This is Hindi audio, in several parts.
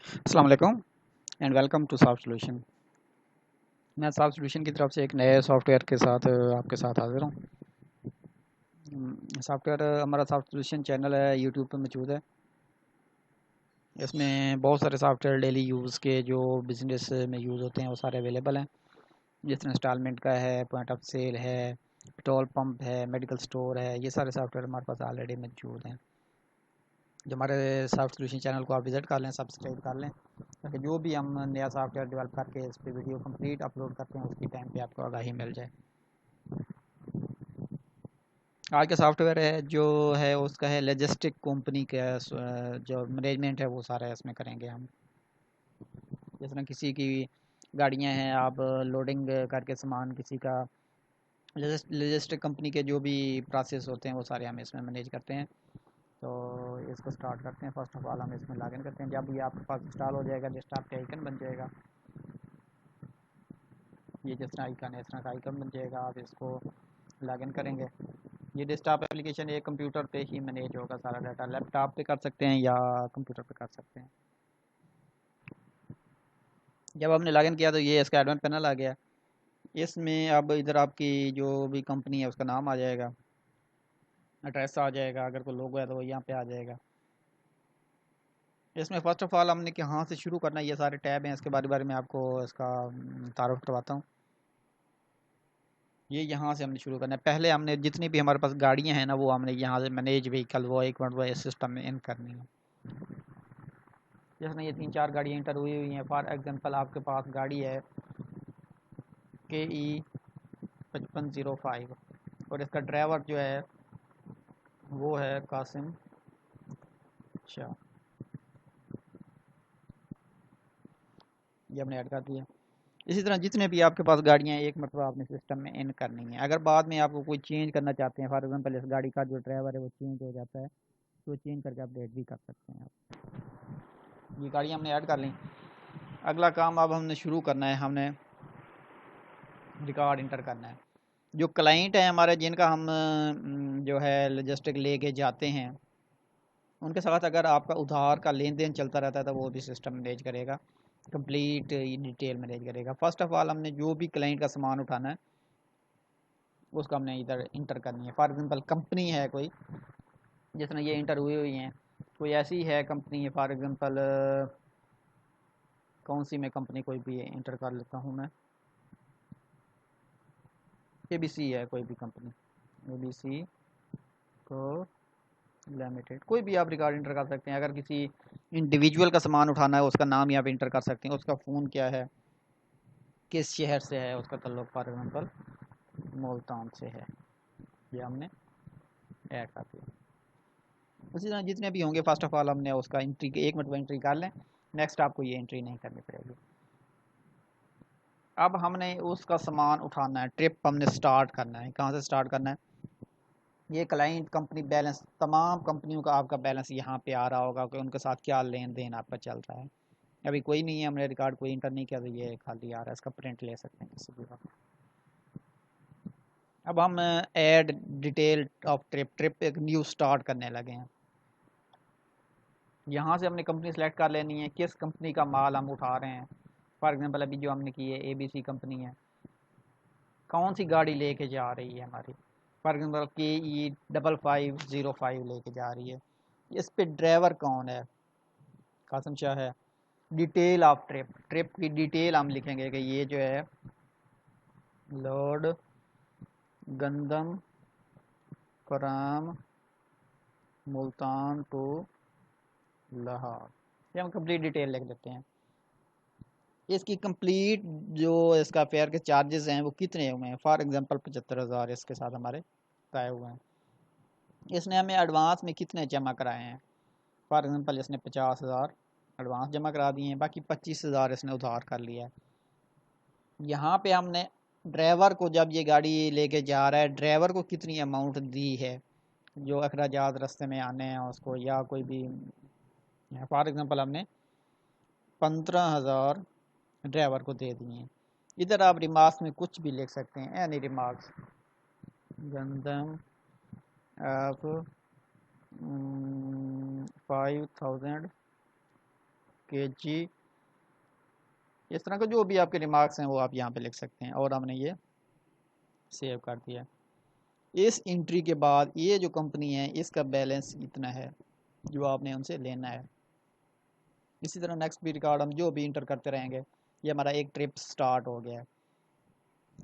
अस्सलाम वालेकुम and welcome to Soft Solution. मैं सॉफ्ट सॉल्यूशन की तरफ से एक नए सॉफ्टवेयर के साथ आपके साथ हाजिर हूँ। सॉफ्टवेयर हमारा सॉफ्ट सॉल्यूशन चैनल है, यूट्यूब पर मौजूद है। इसमें बहुत सारे सॉफ्टवेयर डेली यूज़ के जो बिज़नेस में यूज़ होते हैं वो सारे अवेलेबल हैं। जिस तरह इंस्टॉलमेंट का है, पॉइंट ऑफ सेल है, पेट्रोल पंप है, मेडिकल स्टोर है, ये सारे सॉफ्टवेयर हमारे पास ऑलरेडी मौजूद हैं। जो हमारे सॉफ्ट सॉल्यूशन चैनल को आप विज़िट कर लें, सब्सक्राइब कर लें, ताकि जो भी हम नया सॉफ्टवेयर डेवलप करके इस पर वीडियो कंप्लीट अपलोड करते हैं उसकी टाइम पे आपको आगाही मिल जाए। आज का सॉफ्टवेयर है जो है उसका है लॉजिस्टिक कंपनी का जो मैनेजमेंट है वो सारा इसमें करेंगे हम। जिस तरह किसी की गाड़ियां हैं, आप लोडिंग करके सामान किसी का लॉजिस्टिक कंपनी के जो भी प्रोसेस होते हैं वो सारे हम इसमें मैनेज करते हैं। तो इसको स्टार्ट करते हैं। फर्स्ट ऑफ ऑल हम इसमें लॉगिन करते हैं। जब ये आपके पास इंस्टॉल हो जाएगा, डेस्कटॉप पे आइकन बन जाएगा। ये जिस तरह आइकन है इस तरह का आइकन बन जाएगा। आप इसको लॉगिन करेंगे। ये डेस्कटॉप एप्लीकेशन एक कंप्यूटर पे ही मैनेज होगा। सारा डाटा लैपटॉप पे कर सकते हैं या कंप्यूटर पे कर सकते हैं। जब हमने लॉगिन किया तो ये इसका एडमिन पैनल आ गया। इसमें अब इधर आपकी जो भी कंपनी है उसका नाम आ जाएगा, एड्रेस आ जाएगा, अगर कोई लोगो है तो वो यहाँ पे आ जाएगा। इसमें फ़र्स्ट ऑफ़ ऑल हमने कहाँ से शुरू करना है, ये सारे टैब हैं, इसके बारे में आपको इसका तारुफ करवाता हूँ। ये यहाँ से हमने शुरू करना है। पहले हमने जितनी भी हमारे पास गाड़ियाँ हैं ना वो हमने यहाँ से मैनेज व्हीकल वो एक मिनट वो इस सिस्टम में इन करनी है। जैसे ये 3-4 गाड़ियाँ इंटर हुई हैं। फॉर एग्जांपल आपके पास गाड़ी है KE 5505 और इसका ड्राइवर जो है वो है कासिम शाह। ये हमने ऐड कर दिया। इसी तरह जितने भी आपके पास गाड़ियाँ हैं एक मरतबा आपने सिस्टम में इन करनी है। अगर बाद में आपको कोई चेंज करना चाहते हैं, फॉर एग्जांपल इस गाड़ी का जो ड्राइवर है वो चेंज हो जाता है तो चेंज करके अपडेट भी कर सकते हैं आप। ये गाड़ियाँ हमने ऐड कर ली। अगला काम अब हमने शुरू करना है, हमने रिकॉर्ड इंटर करना है। जो क्लाइंट है हमारे जिनका हम जो है लॉजिस्टिक लेके जाते हैं उनके साथ अगर आपका उधार का लेन देन चलता रहता है तो वो भी सिस्टम मैनेज करेगा, कंप्लीट डिटेल मैनेज करेगा। फर्स्ट ऑफ ऑल हमने जो भी क्लाइंट का सामान उठाना है उसको हमने इधर इंटर करनी है। फॉर एग्जांपल कंपनी है कोई, जिस तरह ये इंटर हुई हैं, कोई ऐसी है कंपनी है, फॉर एग्जांपल कौन सी मैं कंपनी कोई भी इंटर कर लेता हूँ मैं। ABC है कोई भी कंपनी, ABC को लिमिटेड, कोई भी आप रिकॉर्ड इंटर कर सकते हैं। अगर किसी इंडिविजुअल का सामान उठाना है उसका नाम यहाँ पे इंटर कर सकते हैं, उसका फ़ोन क्या है, किस शहर से है उसका तल्लुक, फॉर एग्जांपल मुल्तान से है। ये हमने ऐड कर दिया। उसी तरह जितने भी होंगे फर्स्ट ऑफ ऑल हमने उसका एंट्री एक मिनट में एंट्री कर लें। नेक्स्ट आपको ये एंट्री नहीं करनी पड़ेगी। अब हमने उसका सामान उठाना है, ट्रिप हमने स्टार्ट करना है। कहाँ से स्टार्ट करना है? ये क्लाइंट कंपनी बैलेंस, तमाम कंपनियों का आपका बैलेंस यहाँ पे आ रहा होगा कि उनके साथ क्या लेन देन आपका चल रहा है। अभी कोई नहीं है, हमने रिकॉर्ड कोई इंटर नहीं किया तो ये खाली आ रहा है। इसका प्रिंट ले सकते हैं किसी भी वक्त। अब हम ऐड डिटेल ऑफ ट्रिप एक न्यू स्टार्ट करने लगे हैं। यहाँ से हमने कंपनी सेलेक्ट कर लेनी है, किस कंपनी का माल हम उठा रहे हैं। फॉर एग्जांपल अभी जो हमने की है ABC कंपनी है, कौन सी गाड़ी लेके जा रही है हमारी। फॉर एग्जांपल KE 5505 लेके जा रही है। इस पे ड्राइवर कौन है? कासिम शाह है। डिटेल ऑफ ट्रिप की डिटेल हम लिखेंगे कि ये जो है लोड गंदम फ्राम मुल्तान टू लाहौर। ये हम कंप्लीट डिटेल लिख देते हैं। इसकी कंप्लीट जो इसका फेयर के चार्जेस हैं वो कितने हुए हैं। फॉर एग्जांपल 75,000 इसके साथ हमारे तय हुए हैं। इसने हमें एडवांस में कितने जमा कराए हैं? फॉर एग्जांपल इसने 50,000 एडवांस जमा करा दिए हैं, बाकी 25,000 इसने उधार कर लिया है। यहाँ पे हमने ड्राइवर को, जब ये गाड़ी लेके जा रहा है, ड्राइवर को कितनी अमाउंट दी है जो अखराजात रास्ते में आने हैं उसको, या कोई भी। फॉर एग्जांपल हमने 15,000 ड्राइवर को दे दिए हैं। इधर आप रिमार्क्स में कुछ भी लिख सकते हैं, एनी रिमार्क्स। गंदम आप 5,000 kg, इस तरह का जो भी आपके रिमार्क्स हैं वो आप यहाँ पे लिख सकते हैं। और हमने ये सेव कर दिया। इस एंट्री के बाद ये जो कंपनी है इसका बैलेंस इतना है जो आपने उनसे लेना है। इसी तरह नेक्स्ट भी रिकॉर्ड हम जो भी इंटर करते रहेंगे। ये हमारा एक ट्रिप स्टार्ट हो गया है।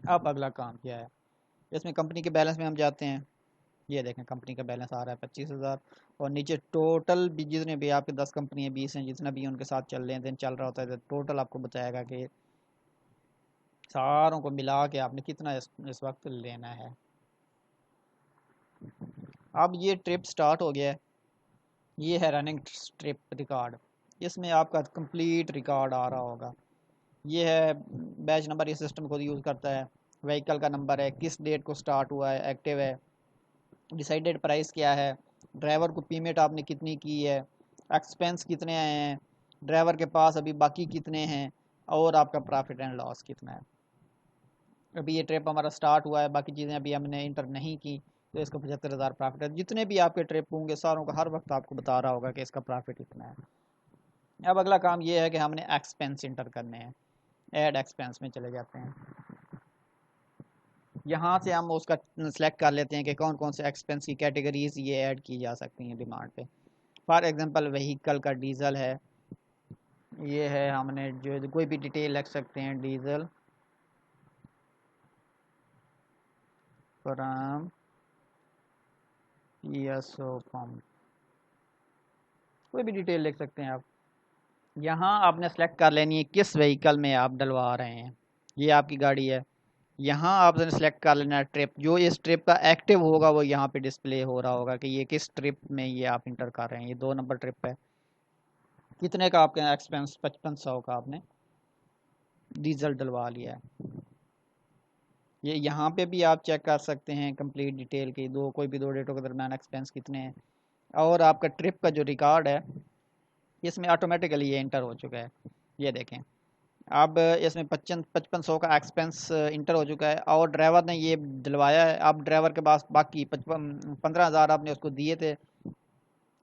अब अगला काम क्या है, इसमें कंपनी के बैलेंस में हम जाते हैं। ये देखें कंपनी का बैलेंस आ रहा है 25,000। और नीचे टोटल भी जितने भी आपके 10 कंपनी है 20 हैं जितना भी उनके साथ चल रहे हैं दिन चल रहा होता है तो टोटल आपको बताएगा कि सारों को मिला के आपने कितना इस वक्त लेना है। अब ये ट्रिप स्टार्ट हो गया है। ये है रनिंग ट्रिप रिकॉर्ड। इसमें आपका कंप्लीट रिकॉर्ड आ रहा होगा। ये है बैच नंबर, इस सिस्टम को यूज़ करता है। व्हीकल का नंबर है, किस डेट को स्टार्ट हुआ है, एक्टिव है, डिसाइडेड प्राइस क्या है, ड्राइवर को पेमेंट आपने कितनी की है, एक्सपेंस कितने आए हैं, ड्राइवर के पास अभी बाकी कितने हैं, और आपका प्रॉफिट एंड लॉस कितना है। अभी ये ट्रिप हमारा स्टार्ट हुआ है, बाकी चीज़ें अभी हमने इंटर नहीं की तो इसका 75,000 प्रॉफिट है। जितने भी आपके ट्रिप होंगे सारों का हर वक्त आपको बता रहा होगा कि इसका प्रॉफिट इतना है। अब अगला काम ये है कि हमने एक्सपेंस इंटर करने हैं। ऐड एक्सपेंस में चले जाते हैं। यहाँ से हम उसका सेलेक्ट कर लेते हैं कि कौन कौन से एक्सपेंस की कैटेगरीज ये ऐड की जा सकती हैं डिमांड पे। फॉर एग्जांपल व्हीकल का डीजल है, ये है, हमने जो कोई भी डिटेल लिख सकते हैं, डीजल फ्रॉम पीएसओ पंप, कोई भी डिटेल लिख सकते हैं आप। यहाँ आपने सेलेक्ट कर लेनी है किस व्हीकल में आप डलवा रहे हैं। ये आपकी गाड़ी है। यहाँ आपने सेलेक्ट कर लेना है ट्रिप, जो इस ट्रिप का एक्टिव होगा वो यहाँ पे डिस्प्ले हो रहा होगा कि ये किस ट्रिप में ये आप इंटर कर रहे हैं। ये 2 नंबर ट्रिप है। कितने का आपके एक्सपेंस, 5500 का आपने डीजल डलवा लिया है। ये यहाँ पे भी आप चेक कर सकते हैं कंप्लीट डिटेल की, कोई भी 2 डेटों के दरम्यान एक्सपेंस कितने हैं। और आपका ट्रिप का जो रिकॉर्ड है इसमें ऑटोमेटिकली ये इंटर हो चुका है। ये देखें अब इसमें 5500 का एक्सपेंस इंटर हो चुका है और ड्राइवर ने ये दिलवाया है। अब ड्राइवर के पास बाकी 15,000 आपने उसको दिए थे,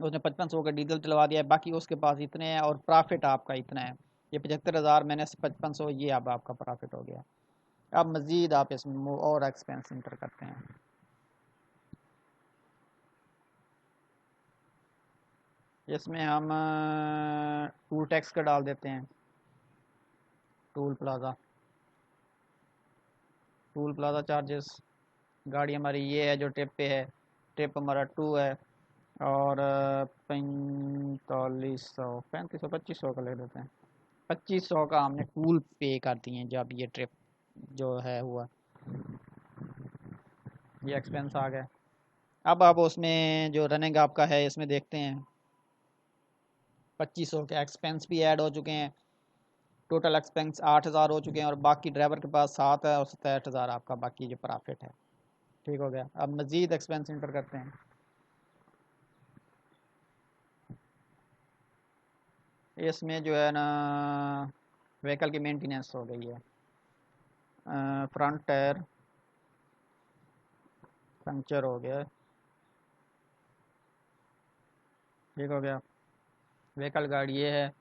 उसने 5500 का डीजल दिलवा दिया है, बाकी उसके पास इतने हैं और प्रॉफिट आपका इतना है। ये 75,000 मैंने 5500, ये अब आपका प्रॉफिट हो गया। अब मज़ीद आप इसमें और एक्सपेंस इंटर करते हैं। इसमें हम टूल टैक्स का डाल देते हैं। Tool plaza, tool plaza charges. गाड़ी हमारी ये है जो ट्रिप पे है, ट्रिप हमारा 2 है और 3500 2500 का ले देते हैं। 2500 का हमने टूल पे कर दिए हैं जब ये ट्रिप जो है हुआ। ये एक्सपेंस आ गया। अब आप उसमें जो रनिंग आपका है इसमें देखते हैं 2500 के एक्सपेंस भी ऐड हो चुके हैं। टोटल एक्सपेंस 8,000 हो चुके हैं और बाकी ड्राइवर के पास 7 है और 67,000 आपका बाकी जो प्रॉफिट है। ठीक हो गया। अब मज़ीद एक्सपेंस इंटर करते हैं। इसमें जो है ना व्हीकल की मेंटेनेंस हो गई है। फ्रंट टायर पंक्चर हो गया। ठीक हो गया। व्हीकल गाड़ी ये है।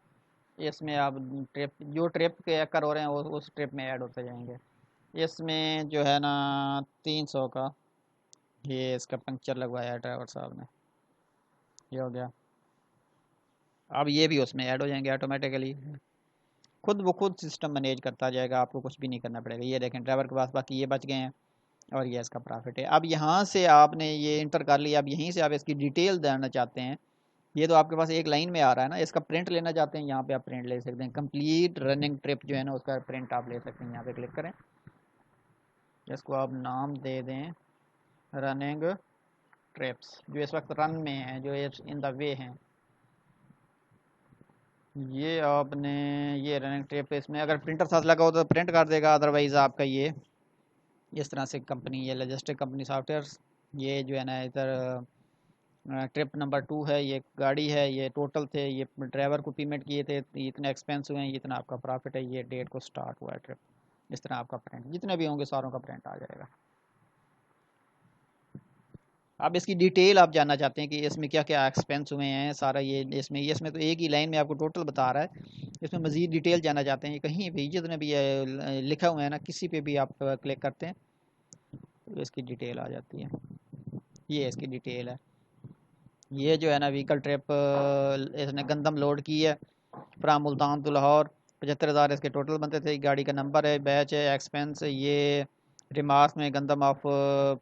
इसमें आप ट्रिप, जो ट्रिप के कर हो रहे हैं वो उस ट्रिप में ऐड होते जाएंगे। इसमें जो है ना 300 का ये इसका पंक्चर लगवाया है ड्राइवर साहब ने। ये हो गया। अब ये भी उसमें ऐड हो जाएंगे ऑटोमेटिकली। खुद वो खुद सिस्टम मैनेज करता जाएगा, आपको कुछ भी नहीं करना पड़ेगा। ये देखें ड्राइवर के पास बाकी ये बच गए हैं और ये इसका प्रॉफिट है। अब यहाँ से आपने ये इंटर कर लिया। अब यहीं से आप इसकी डिटेल देना चाहते हैं। ये तो आपके पास एक लाइन में आ रहा है ना, इसका प्रिंट लेना चाहते हैं, यहाँ पे आप प्रिंट ले सकते हैं। कंप्लीट रनिंग ट्रिप जो है ना उसका प्रिंट आप ले सकते हैं। यहाँ पे क्लिक करें, इसको आप नाम दे दें रनिंग ट्रिप्स, जो इस वक्त रन में है, जो इन द वे हैं। ये आपने ये रनिंग ट्रिप, इसमें अगर प्रिंटर साथ लगा हो तो प्रिंट कर देगा, अदरवाइज़ आपका ये इस तरह से कंपनी, ये लॉजिस्टिक कंपनी सॉफ्टवेयर, ये जो है ना इधर ट्रिप नंबर 2 है, ये गाड़ी है, ये टोटल थे, ये ड्राइवर को पेमेंट किए थे, इतने एक्सपेंस हुए हैं, इतना आपका प्रॉफिट है, ये डेट को स्टार्ट हुआ है ट्रिप। इस तरह आपका प्रिंट जितने भी होंगे सारों का प्रिंट आ जाएगा। अब इसकी डिटेल आप जानना चाहते हैं कि इसमें क्या क्या एक्सपेंस हुए हैं सारा, ये इसमें तो एक ही लाइन में आपको टोटल बता रहा है। इसमें मज़ीद डिटेल जानना चाहते हैं, कहीं भी जितने भी ये लिखा हुआ है ना, किसी पे भी आप क्लिक करते हैं तो इसकी डिटेल आ जाती है। ये इसकी डिटेल है। ये जो है ना व्हीकल ट्रिप इसने गंदम लोड की है फ्राम मुल्तान टू लाहौर, 75,000 इसके टोटल बनते थे। गाड़ी का नंबर है, बैच है, एक्सपेंस है, ये रिमार्क्स में गंदम ऑफ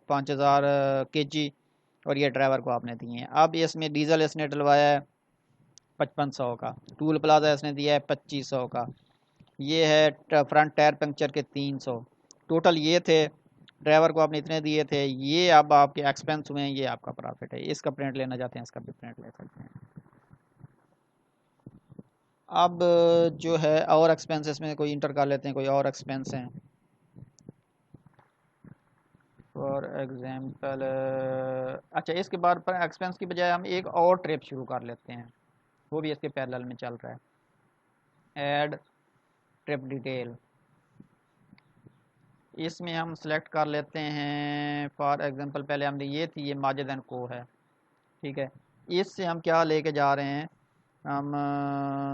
5,000 kg, और ये ड्राइवर को आपने दिए हैं। अब इसमें डीजल इसने डलवाया है 5500 का, टूल प्लाजा इसने दिया है 2500 का, ये है फ्रंट टायर पंक्चर के 300, टोटल ये थे। ड्राइवर को आपने इतने दिए थे, ये अब आपके एक्सपेंस हुए हैं, ये आपका प्रॉफिट है। इसका प्रिंट लेना चाहते हैं, इसका भी प्रिंट ले सकते हैं। अब जो है और एक्सपेंसेस में कोई इंटर कर लेते हैं, कोई और एक्सपेंस हैं। फॉर एग्जांपल अच्छा, इसके बाद पर एक्सपेंस की बजाय हम एक और ट्रिप शुरू कर लेते हैं, वो भी इसके पैरेलल में चल रहा है। ऐड ट्रिप डिटेल, इसमें हम सेलेक्ट कर लेते हैं फॉर एग्जांपल, पहले हमने ये थी, ये माजिद एंड को है, ठीक है। इससे हम क्या लेके जा रहे हैं, हम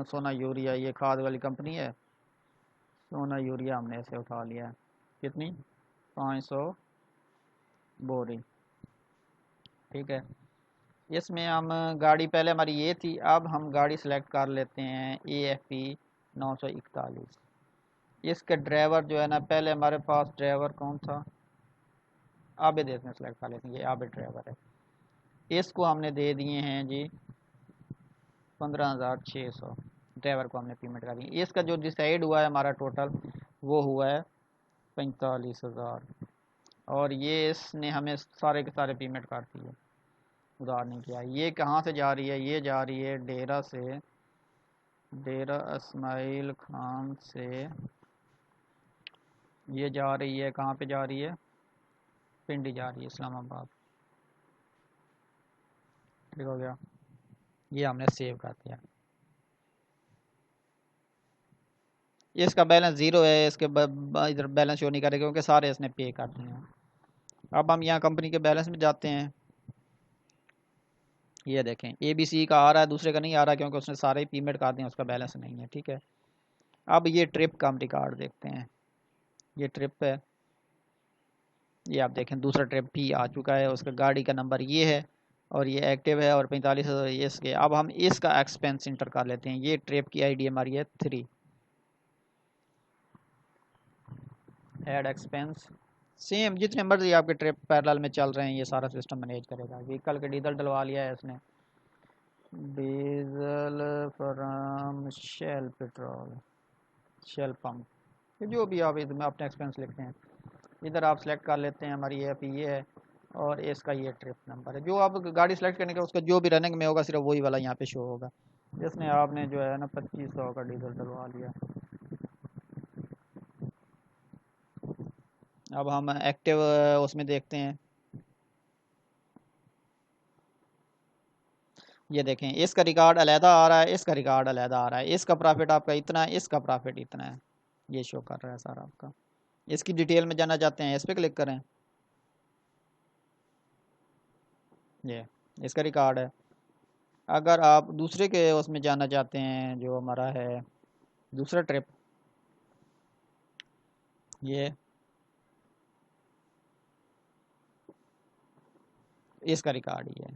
सोना यूरिया, ये खाद वाली कंपनी है, सोना यूरिया हमने ऐसे उठा लिया है। कितनी, 500 बोरी, ठीक है। इसमें हम गाड़ी, पहले हमारी ये थी, अब हम गाड़ी सेलेक्ट कर लेते हैं AFP 941। इसके ड्राइवर जो है ना, पहले हमारे पास ड्राइवर कौन था, आबिद, इसमें सेलेक्ट कर लेते हैं, ये आबिद ड्राइवर है। इसको हमने दे दिए हैं जी 15,600, ड्राइवर को हमने पेमेंट कर दी। इसका जो डिसाइड हुआ है हमारा टोटल, वो हुआ है 45,000, और ये इसने हमें सारे के सारे पेमेंट कर दिए, उधार नहीं किया। ये कहाँ से जा रही है, ये जा रही है डेरा से, डेरा इस्माइल खान से ये जा रही है, कहाँ पे जा रही है, पिंडी जा रही है, इस्लामाबाद, ठीक हो गया। ये हमने सेव कर दिया। इसका बैलेंस ज़ीरो है, इसके इधर बैलेंस शो नहीं करेगा क्योंकि सारे इसने पे कर दिए हैं। अब हम यहाँ कंपनी के बैलेंस में जाते हैं, ये देखें ABC का आ रहा है, दूसरे का नहीं आ रहा क्योंकि उसने सारे ही पेमेंट कर दिए, उसका बैलेंस नहीं है, ठीक है। अब ये ट्रिप का हम रिकॉर्ड देखते हैं, ये ट्रिप है, ये आप देखें दूसरा ट्रिप भी आ चुका है, उसका गाड़ी का नंबर ये है, और ये एक्टिव है, और 45,000 ये इसके। अब हम इसका एक्सपेंस इंटर कर लेते हैं, ये ट्रिप की ID हमारी है 3, ऐड एक्सपेंस, सेम जितने मर्जी आपके ट्रिप पैरेलल में चल रहे हैं, ये सारा सिस्टम मैनेज करेगा। व्हीकल के डीजल डलवा लिया है इसने, diesel from Shell petrol, Shell pump, जो भी आप इसमें अपने एक्सपेंस लिखते हैं, इधर आप सेलेक्ट कर लेते हैं। हमारी ये है, और इसका ये ट्रिप नंबर है। जो आप गाड़ी सेलेक्ट करने का उसका जो भी रनिंग में होगा, सिर्फ वही वाला यहाँ पे शो होगा, जिसमें आपने जो है ना 2500 का डीजल डलवा लिया। अब हम एक्टिव उसमें देखते हैं, ये देखें इसका रिकॉर्ड अलहदा आ रहा है, इसका रिकॉर्ड अलहदा आ रहा है, इसका प्रॉफिट आपका इतना है, इसका प्रॉफिट इतना है, ये शो कर रहा है सारा आपका। इसकी डिटेल में जानना चाहते हैं, इस पर क्लिक करें, ये इसका रिकॉर्ड है। अगर आप दूसरे के उसमें जानना चाहते हैं, जो हमारा है दूसरा ट्रिप, ये इसका रिकॉर्ड ही है।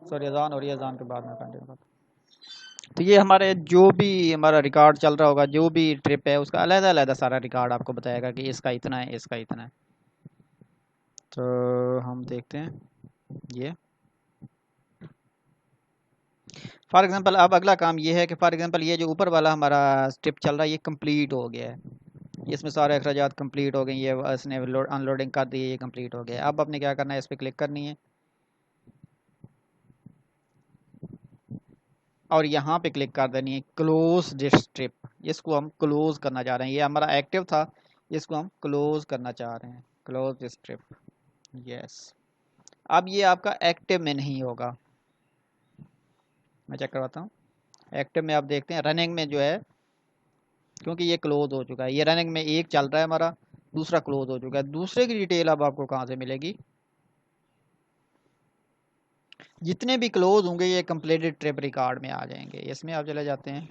सॉरी, अजान हो रही है, अजान के बाद में कंटिन्यू करता हूं। तो ये हमारे जो भी हमारा रिकॉर्ड चल रहा होगा, जो भी ट्रिप है उसका अलग अलग सारा रिकॉर्ड आपको बताएगा कि इसका इतना है, इसका इतना है। तो हम देखते हैं, ये फॉर एग्जांपल अब अगला काम ये है कि फॉर एग्जांपल ये जो ऊपर वाला हमारा ट्रिप चल रहा है, ये कंप्लीट हो गया है, इसमें सारे अखराजात कंप्लीट हो गए, ये इसने अनलोडिंग कर दी, ये कंप्लीट हो गया। अब आपने क्या करना है, इस पर क्लिक करनी है, और यहाँ पे क्लिक कर देनी है क्लोज दिस ट्रिप, इसको हम क्लोज करना चाह रहे हैं, ये हमारा एक्टिव था, इसको हम क्लोज करना चाह रहे हैं, क्लोज दिस ट्रिप, यस। अब ये आपका एक्टिव में नहीं होगा, मैं चेक करवाता हूँ। एक्टिव में आप देखते हैं, रनिंग में जो है, क्योंकि ये क्लोज हो चुका है, ये रनिंग में एक चल रहा है हमारा, दूसरा क्लोज हो चुका है। दूसरे की डिटेल अब आपको कहाँ से मिलेगी, जितने भी क्लोज होंगे ये कंप्लीटेड ट्रिप रिकॉर्ड में आ जाएंगे। इसमें आप चले जाते हैं,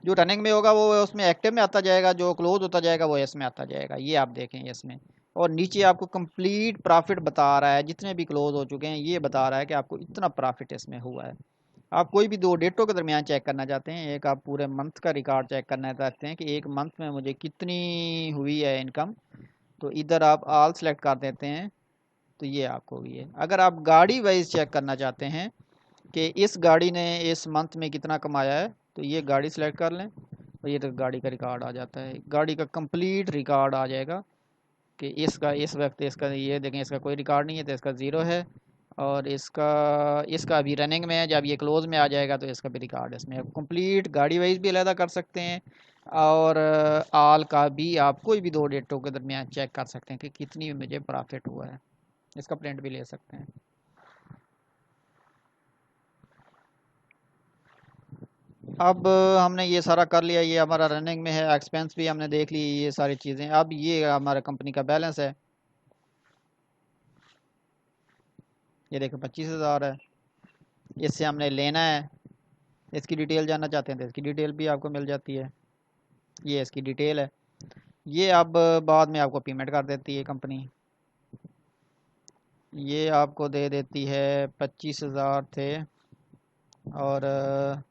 जो रनिंग में होगा वो उसमें एक्टिव में आता जाएगा, जो क्लोज होता जाएगा वो इसमें आता जाएगा। ये आप देखें इसमें, और नीचे आपको कंप्लीट प्रॉफिट बता रहा है, जितने भी क्लोज हो चुके हैं ये बता रहा है कि आपको इतना प्रॉफिट इसमें हुआ है। आप कोई भी दो डेटों के दरमियान चेक करना चाहते हैं, एक आप पूरे मंथ का रिकॉर्ड चेक करना चाहते हैं कि एक मंथ में मुझे कितनी हुई है इनकम, तो इधर आप ऑल सेलेक्ट कर देते हैं, तो ये आपको हुई है। अगर आप गाड़ी वाइज चेक करना चाहते हैं कि इस गाड़ी ने इस मंथ में कितना कमाया है, तो ये गाड़ी सेलेक्ट कर लें, तो ये तो गाड़ी का रिकॉर्ड आ जाता है, गाड़ी का कंप्लीट रिकॉर्ड आ जाएगा कि इसका इस वक्त इसका, ये देखें इसका कोई रिकॉर्ड नहीं है तो इसका ज़ीरो है, और इसका इसका अभी रनिंग में है, जब ये क्लोज में आ जाएगा तो इसका भी रिकॉर्ड इसमें कंप्लीट गाड़ी वाइज भी अलहदा कर सकते हैं, और आल का भी आप कोई भी दो डेटों के दरमियान चेक कर सकते हैं कि कितनी मुझे प्रॉफिट हुआ है। इसका प्रिंट भी ले सकते हैं। अब हमने ये सारा कर लिया, ये हमारा रनिंग में है, एक्सपेंस भी हमने देख ली, ये सारी चीज़ें। अब ये हमारा कंपनी का बैलेंस है, ये देखो 25,000 है। इससे हमने लेना है, इसकी डिटेल जानना चाहते हैं तो इसकी डिटेल भी आपको मिल जाती है, ये इसकी डिटेल है। ये अब बाद में आपको पेमेंट कर देती है कंपनी, ये आपको दे देती है 25,000 थे। और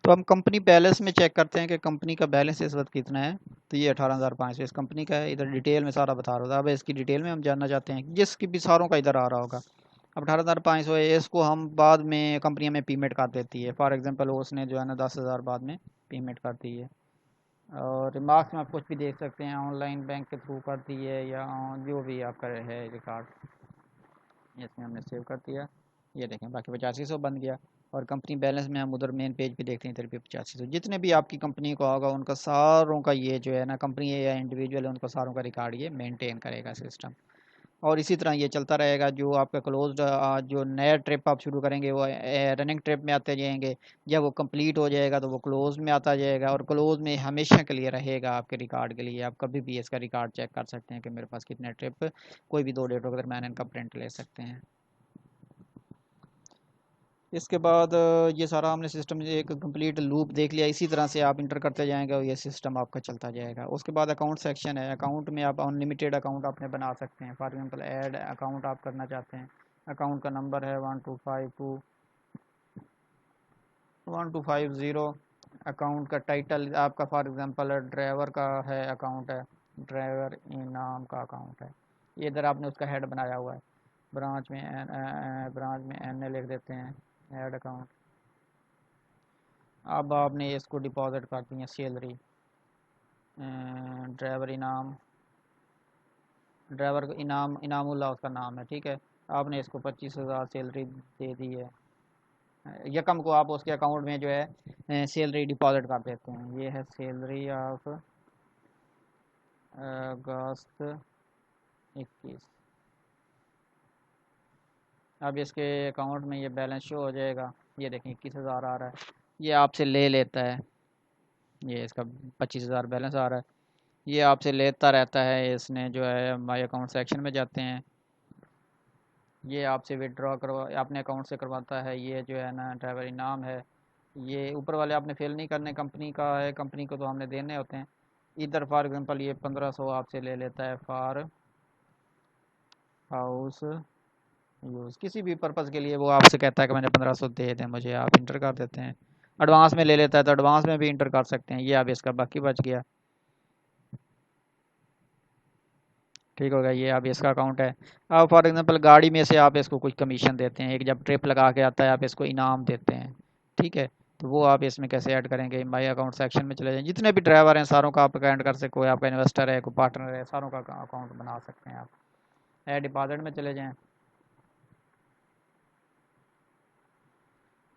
तो हम कंपनी बैलेंस में चेक करते हैं कि कंपनी का बैलेंस इस वक्त कितना है, तो ये 18,500 इस कंपनी का है। इधर डिटेल में सारा बता रहा था, अब इसकी डिटेल में हम जानना चाहते हैं, जिसकी भी सारों का इधर आ रहा होगा। अब 18,500 है, इसको हम बाद में कंपनी में पेमेंट कर देती है। फॉर एग्जांपल उसने जो है ना 10,000 बाद में पेमेंट कर दी है। और रिमार्क्स में आप कुछ भी देख सकते हैं, ऑनलाइन बैंक के थ्रू करती है या जो भी आपका है रिकॉर्ड, इसमें हमने सेव कर दिया। ये देखें बाकी 8500 बन गया। और कंपनी बैलेंस में हम उधर मेन पेज पे देखते हैं, इधर भी 8500। जितने भी आपकी कंपनी को होगा उनका सारों का ये जो है ना, कंपनी है या इंडिविजुअल है, उनका सारों का रिकॉर्ड ये मेंटेन करेगा सिस्टम। और इसी तरह ये चलता रहेगा। जो आपका क्लोज जो नया ट्रिप आप शुरू करेंगे वो रनिंग ट्रिप में आते जाएंगे, जब वो कंप्लीट हो जाएगा तो वो क्लोज में आता जाएगा, और क्लोज में हमेशा के लिए रहेगा आपके रिकॉर्ड के लिए। आप कभी भी इसका रिकॉर्ड चेक कर सकते हैं कि मेरे पास कितने ट्रिप, कोई भी दो डेटों के दरम्यान इनका प्रिंट ले सकते हैं। इसके बाद ये सारा हमने सिस्टम एक कंप्लीट लूप देख लिया। इसी तरह से आप इंटर करते जाएंगे और ये सिस्टम आपका चलता जाएगा। उसके बाद अकाउंट सेक्शन है, अकाउंट में आप अनलिमिटेड अकाउंट अपने बना सकते हैं। फॉर एग्जांपल ऐड अकाउंट आप करना चाहते हैं, अकाउंट का नंबर है 1252 अकाउंट का टाइटल आपका फॉर एग्जांपल ड्राइवर का है, अकाउंट है ड्राइवर इनाम का अकाउंट है, ये इधर आपने उसका हेड बनाया हुआ है। ब्रांच में एन लिख देते हैं, ऐड अकाउंट। अब आपने इसको डिपॉजिट कर दी है सैलरी, ड्राइवर इनाम, ड्राइवर इनाम इनामुल्ला उसका नाम है, ठीक है। आपने इसको 25,000 सैलरी दे दी है। यकम को आप उसके अकाउंट में जो है सैलरी डिपॉजिट कर देते हैं। ये है सैलरी ऑफ अगस्त 21। अब इसके अकाउंट में ये बैलेंस शो हो जाएगा, ये देखें 21,000 आ रहा है, ये आपसे ले लेता है। ये इसका 25,000 बैलेंस आ रहा है, ये आपसे लेता रहता है। इसने जो है माई अकाउंट सेक्शन में जाते हैं, ये आपसे विड्रॉ करवा अपने अकाउंट से करवाता है। ये जो है ना ड्राइवर इनाम है, ये ऊपर वाले आपने फिल नहीं करने, कंपनी का है, कंपनी को तो हमने देने होते हैं। इधर फॉर एग्जांपल ये 1500 आपसे ले लेता है फॉर हाउस यूज़, किसी भी पर्पज़ के लिए वो आपसे कहता है कि मैंने 1500 दे दें मुझे, आप इंटर कर देते हैं। एडवांस में ले लेता है तो एडवांस में भी इंटर कर सकते हैं। ये अब इसका बाकी बच गया, ठीक हो गया। ये अब इसका अकाउंट है। अब फॉर एग्जांपल गाड़ी में से आप इसको कुछ कमीशन देते हैं, एक जब ट्रिप लगा के आता है आप इसको इनाम देते हैं, ठीक है। तो वो आप इसमें कैसे ऐड करेंगे, माई अकाउंट सेक्शन में चले जाएं। जितने भी ड्राइवर हैं सारों का आप ऐड कर सकते, कोई आपका इन्वेस्टर है, कोई पार्टनर है, सारों का अकाउंट बना सकते हैं आप। ऐड डिपॉजिट में चले जाएँ,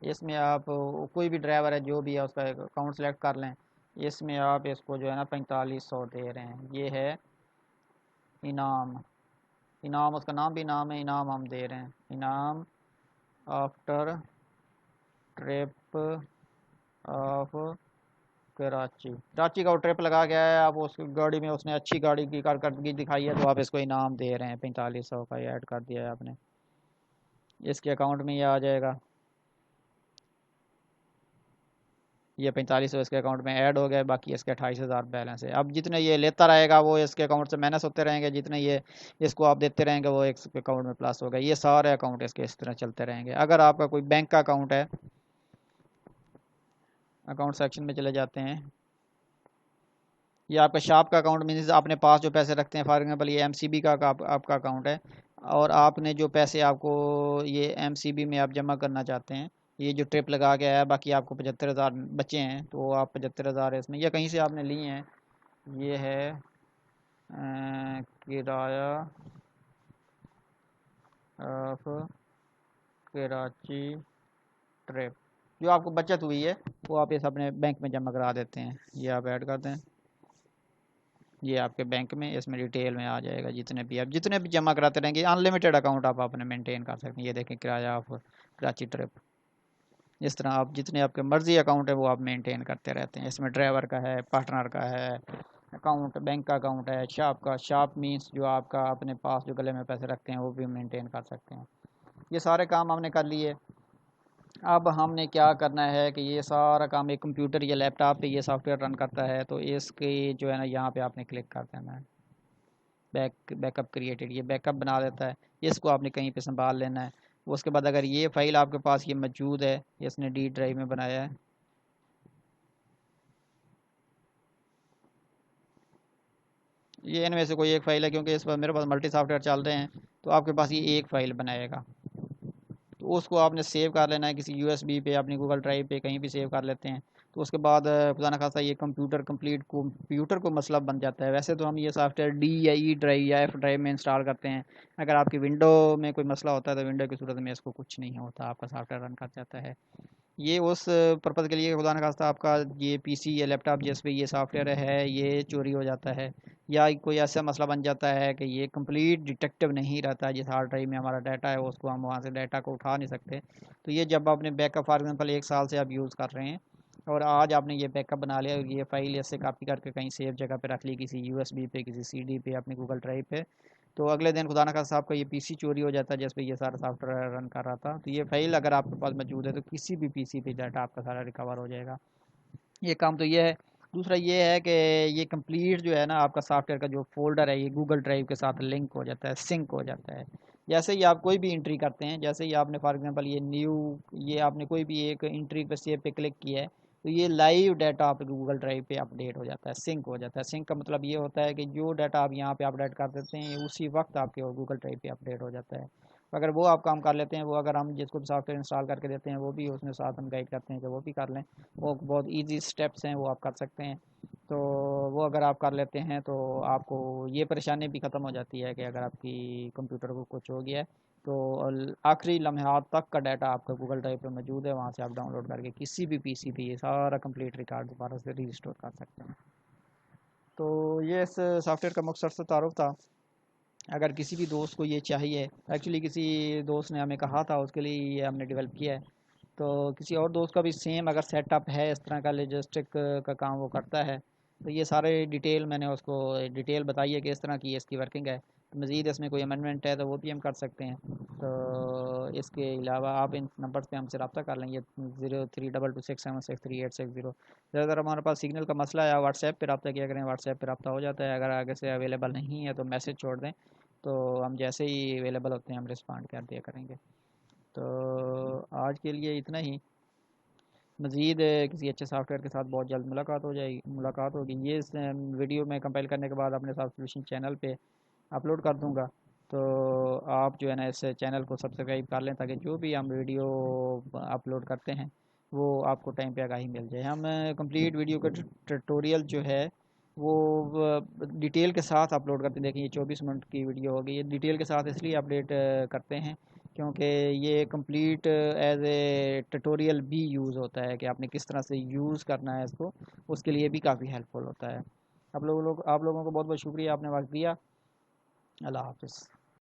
इसमें आप कोई भी ड्राइवर है जो भी है उसका अकाउंट सेलेक्ट कर लें। इसमें आप इसको जो है ना 4500 दे रहे हैं, ये है इनाम। इनाम उसका नाम भी इनाम है, इनाम हम दे रहे हैं। इनाम after trip of Karachi, Karachi का वो ट्रिप लगा गया है, आप उस गाड़ी में उसने अच्छी गाड़ी की कारकर्दगी दिखाई है तो आप इसको इनाम दे रहे हैं 4500 का, ऐड कर दिया है आपने। इसके अकाउंट में ये आ जाएगा, ये 4500 इसके अकाउंट में ऐड हो गए, बाकी इसके 28,000 बैलेंस है। अब जितने ये लेता रहेगा वो इसके अकाउंट से माइनस होते रहेंगे, जितने ये इसको आप देते रहेंगे वो एक अकाउंट में प्लस होगा। ये सारे अकाउंट इसके इस तरह चलते रहेंगे। अगर आपका कोई बैंक का अकाउंट है, अकाउंट सेक्शन में चले जाते हैं, ये आपका शॉप का अकाउंट मीन्स अपने पास जो पैसे रखते हैं। फॉर एग्जांपल ये एमसीबी का आपका अकाउंट है, और आपने जो पैसे आपको ये एमसीबी में आप जमा करना चाहते हैं, ये जो ट्रिप लगा के आया, बाकी आपको 75,000 बचे हैं, तो आप 75,000 है इसमें, या कहीं से आपने लिए हैं। ये है किराया ऑफ कराची ट्रिप, जो आपको बचत हुई है वो आप इस अपने बैंक में जमा करा देते हैं। ये आप ऐड कर दें, ये आपके बैंक में इसमें डिटेल में आ जाएगा। जितने भी जमा कराते रहेंगे, अनलिमिटेड अकाउंट आप अपने मेंटेन कर सकते हैं। ये देखें किराया ऑफ कराची ट्रिप, इस तरह आप जितने आपके मर्जी अकाउंट है वो आप मेंटेन करते रहते हैं। इसमें ड्राइवर का है, पार्टनर का है अकाउंट, बैंक का अकाउंट है, शॉप का, शॉप मीन्स जो आपका अपने पास जो गले में पैसे रखते हैं वो भी मेंटेन कर सकते हैं। ये सारे काम हमने कर लिए। अब हमने क्या करना है कि ये सारा काम एक कंप्यूटर या लैपटॉप पे ये सॉफ्टवेयर रन करता है, तो इसके जो है ना यहाँ पे आपने क्लिक कर देना है, बैकअप क्रिएटेड, ये बैकअप बना देता है। इसको आपने कहीं पे संभाल लेना है। उसके बाद अगर ये फाइल आपके पास ये मौजूद है, इसने डी ड्राइव में बनाया है, ये इनमें से कोई एक फ़ाइल है, क्योंकि इस पर मेरे पास मल्टी सॉफ्टवेयर चल रहे हैं, तो आपके पास ये एक फ़ाइल बनाएगा। तो उसको आपने सेव कर लेना है किसी यूएसबी पे, अपनी गूगल ड्राइव पे कहीं भी सेव कर लेते हैं। तो उसके बाद खुदा ना खासा ये कंप्यूटर को मसला बन जाता है। वैसे तो हम ये सॉफ्टवेयर डी या ई ड्राइव या एफ ड्राइव में इंस्टॉल करते हैं। अगर आपकी विंडो में कोई मसला होता है तो विंडो की सूरत में इसको कुछ नहीं होता, आपका सॉफ्टवेयर रन कर जाता है। ये उस पर्पज़ के लिए खुदा न खास्ता आपका ये पीसी या लैपटॉप जिस पे ये सॉफ्टवेयर है ये चोरी हो जाता है, या कोई ऐसा मसला बन जाता है कि ये कंप्लीट डिटेक्टिव नहीं रहता, जिस हार्ड ड्राइव में हमारा डाटा है उसको हम वहाँ से डाटा को उठा नहीं सकते। तो ये जब आपने बैकअप फॉर एग्जांपल 1 साल से आप यूज़ कर रहे हैं और आज आपने ये बैकअप बना लिया और ये फाइल ऐसे कॉपी करके कहीं सेफ जगह पे रख ली, किसी यूएसबी पे, किसी सीडी पे, अपने गूगल ड्राइव पे, तो अगले दिन खुदा न खास्ता आपका ये पीसी चोरी हो जाता है जिस पे ये सारा सॉफ्टवेयर रन कर रहा था। तो ये फाइल अगर आपके पास मौजूद है तो किसी भी पीसी पे डाटा आपका सारा रिकवर हो जाएगा। ये काम तो ये है। दूसरा ये है कि ये कंप्लीट जो है ना आपका सॉफ्टवेयर का जो फोल्डर है ये गूगल ड्राइव के साथ लिंक हो जाता है, सिंक हो जाता है। जैसे ही आप कोई भी एंट्री करते हैं, जैसे ही आपने फॉर एग्जांपल ये आपने कोई भी एक एंट्री पे सेव पे क्लिक किया है, तो ये लाइव डाटा आपके गूगल ड्राइव पे अपडेट हो जाता है, सिंक हो जाता है। सिंक का मतलब ये होता है कि जो डाटा आप यहाँ पे अपडेट कर देते हैं उसी वक्त आपके गूगल ड्राइव पे अपडेट हो जाता है। अगर वो आप काम कर लेते हैं, वो अगर हम जिसको भी सॉफ्टवेयर इंस्टॉल करके देते हैं वो भी उसमें साथ हम गाइड करते हैं कि वो भी कर लें, वो बहुत इजी स्टेप्स हैं, वो आप कर सकते हैं। तो वो अगर आप कर लेते हैं तो आपको ये परेशानी भी ख़त्म हो जाती है कि अगर आपकी कंप्यूटर को कुछ हो गया है तो आखिरी लम्हात तक का डाटा आपका गूगल ड्राइव पे मौजूद है, वहाँ से आप डाउनलोड करके किसी भी पीसी पे ये सारा कंप्लीट रिकॉर्ड दोबारा से रीस्टोर कर सकते हैं। तो ये इस सॉफ्टवेयर का मकसद से तारुफ था। अगर किसी भी दोस्त को ये चाहिए, एक्चुअली किसी दोस्त ने हमें कहा था, उसके लिए ये हमने डेवलप किया है। तो किसी और दोस्त का भी सेम अगर सेटअप है, इस तरह का लॉजिस्टिक का काम वो करता है, तो ये सारे डिटेल मैंने उसको डिटेल बताई है कि इस तरह की इसकी वर्किंग है। तो मज़ीद इसमें कोई अमेंडमेंट है तो वो भी हम कर सकते हैं। तो इसके अलावा आप इन नंबर्स पे हमसे रब्ता कर लेंगे, 0322676386 ज़्यादातर हमारे पास सिग्नल का मसला है, व्हाट्सएप पे रब्ता किया करें, व्हाट्सएप पे रब्ता हो जाता है। अगर आगे से अवेलेबल नहीं है तो मैसेज छोड़ दें, तो हम जैसे ही अवेलेबल होते हैं हम रिस्पॉन्ड कर दिया करेंगे। तो आज के लिए इतना ही। मज़ीद किसी अच्छे सॉफ्टवेयर के साथ बहुत जल्द मुलाकात होगी। ये इस वीडियो में कंपाइल करने के बाद अपने सॉफ्टवेयर चैनल पे अपलोड कर दूँगा। तो आप जो है ना इस चैनल को सब्सक्राइब कर लें ताकि जो भी हम वीडियो अपलोड करते हैं वो आपको टाइम पे आगाही मिल जाए। हम कंप्लीट वीडियो का ट्यूटोरियल जो है वो डिटेल के साथ अपलोड करते हैं। देखिए ये 24 मिनट की वीडियो होगी, ये डिटेल के साथ इसलिए अपडेट करते हैं क्योंकि ये कंप्लीट एज ए ट्यूटोरियल भी यूज़ होता है कि आपने किस तरह से यूज़ करना है इसको, उसके लिए भी काफ़ी हेल्पफुल होता है। आप लोगों को बहुत बहुत शुक्रिया, आपने वक्त दिया। अल्लाह हाफ़िज़।